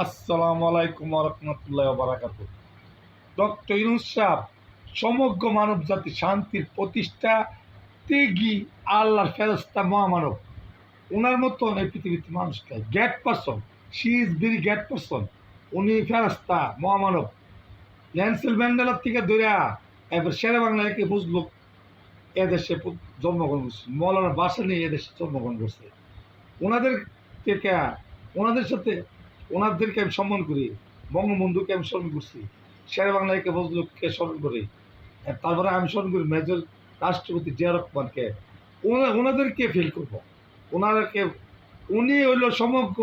আসসালামু আলাইকুম ওয়া রাহমাতুল্লাহি ওয়া বারাকাতুহু। ডক্টর ইউনূস সাহেব সমগ্র মানবজাতি শান্তির প্রতিষ্ঠা ত্যাগী আল্লাহর ফেরেশতা মহামানব। উনার মতন এই পৃথিবীতে মানুষ নাই। Great person. She is very great person. উনি ফেরেশতা মহামানব। নেলসন ম্যান্ডেলার থেকে ধইরা এবার শেরে বাংলা একে বুঝলো এদেশে জন্মগ্রহণ করছে। মওলানা ভাসানী এদেশে জন্মগ্রহণ করছে। ওনাদের থেকে ওনাদের সাথে ওনাদেরকে আমি সম্মান করি, বঙ্গবন্ধুকে আমি স্মরণ করছি, শেরে বাংলাকে ফজলুলকে স্মরণ করি, তারপরে আমি স্মরণ করি মেজর রাষ্ট্রপতি জিয়া রহমানকে। ওনাদেরকে ফিল করবো, ওনাদেরকে। উনি হইল সমগ্র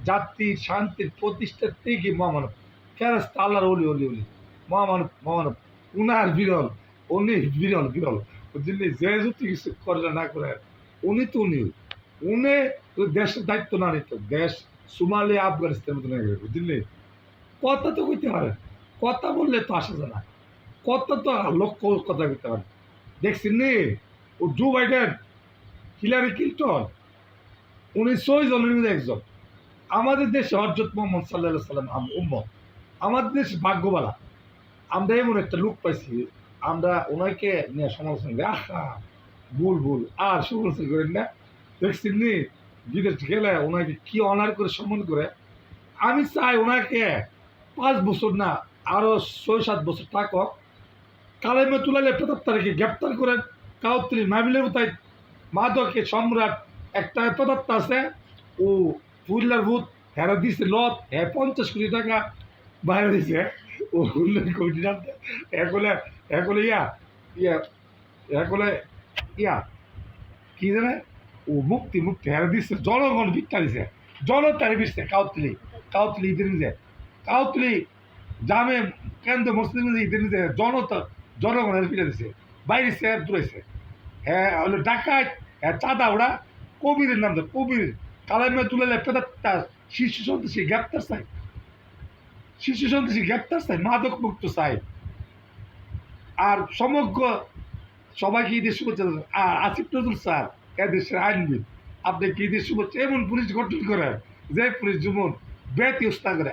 জাতির শান্তির প্রতিষ্ঠার থেকে মহামানব, ফেরেশতা আল্লাহর অলি অলি অলি মহামানব মহামানব। উনার বিরল, উনি বিরল বিরল, বুঝলি? যে যদি কিছু করলে না করে উনি তো উনি উনি দেশের দায়িত্ব না নিত, দেশ সোমালিয়া আফগানিস্তানের মতো হয়ে গেল, বুঝলি? কথা তো কইতে পারে, কথা বললে তো আসা যায় না, কথা তো লক্ষ কথা কইতে পারে। দেখছেন নি ও জো বাইডেন, হিলারি ক্লিন্টন, উনি ৬ জনের মধ্যে একজন। আমাদের দেশে হযরত মুহাম্মদ সাল্লাল্লাহু সাল্লাম উম্মত, আমাদের দেশ ভাগ্যবালা। আমরা এমন একটা লোক পাইছি, আমরা ওনাকে নিয়ে সমালোচনা করি, আহা ভুল ভুল, আর সমালোচনা করেন না। দেখছেন নি বিদেশ গেলে ওনাকে কি অনার করে সম্মান করে। আমি চাই ওনাকে ৫ বছর না আরো ৬-৭ বছর থাকক, কালেমে তুলালে ৭৫ তারিখে গ্রেপ্তার করেন। কাউত্রি মাহবিলের কোথায় মাদকে সম্রাট একটা পদার্থ আছে, ও ফুল্লার ভূত হেরা দিছে লত, হ্যাঁ ৫০ কোটি টাকা বাইরে দিছে। ও উল্লেখ কোটি টাকা একলে একলে ইয়া একলে ইয়া কি জানে, ও মুক্তি মুক্তি হেরা দিচ্ছে, জনগণ ভিক্ষা দিছে, জনতারে দিচ্ছে। কাউতলি কাউতলি ঈদের নিজে, কাউতলি জামে কেন্দ্র মুসলিম ঈদের নিজে জনতা জনগণের ফিরে দিছে, বাইরে সে দূরেছে। হ্যাঁ হলো ডাকাত, হ্যাঁ চাঁদা ওরা। কবিরের নাম তো কবির, কালামে তুলে পেতার শিশু সন্ত্রাসী গ্রেপ্তার চাই, শিশু সন্ত্রাসী গ্রেপ্তার চাই, মাদক মুক্ত চাই। আর সমগ্র সবাইকে ঈদের শুভেচ্ছা। আর আসিফ নজরুল স্যার এদেশের আইনবিদ, আপনি কি ঈদের শুভেচ্ছা? এমন পুলিশ গঠন করেন যে পুলিশ যেমন ব্যতিস্তা করে।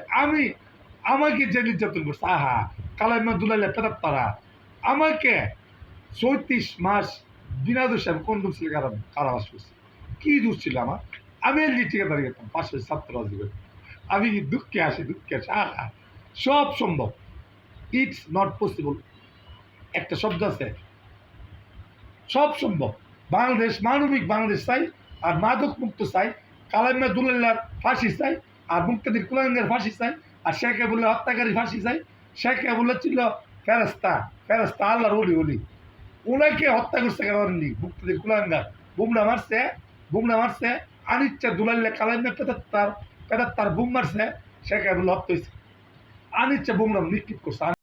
আমাকে যে নির্যাতন করছে, আহা কালাইমা দুলাইলে পেতার তারা আমাকে ৩৬ মাস বিনা দোষে আমি কোন দোষ ছিল কারাবাস করছি। কি দোষ ছিল আমার? আমি এলজি ঠিকাদারি করতাম, পাশে ছাত্র রাজীবের। আমি দুঃখে আসি আহা সব সম্ভব। ইটস নট পসিবল একটা শব্দ আছে, সব সম্ভব। বাংলাদেশ মানবিক বাংলাদেশ চাই, আর মাদক মুক্ত চাই, কালাইমা দুলাল্লার ফাঁসি চাই, আর মুক্তিদির কুলাঙ্গের ফাঁসি চাই, আর শেখ আবুল্লাহ হত্যাকারী ফাঁসি চাই। শেখ আবুল্লাহ ছিল ফেরেশতা, ফেরেশতা আল্লাহর ওলি ওলি। ওনাকে হত্যা করছে কারণ মুক্তিদির কুলাঙ্গার বুমরা মারছে আনিচ্ছা দুলাল্লা কালাইমা পেতার বুম মারছে, শেখ আবুল্লাহ হত্যা হয়েছে। আনিচ্ছা বুমরা নিক্ষিপ করছে।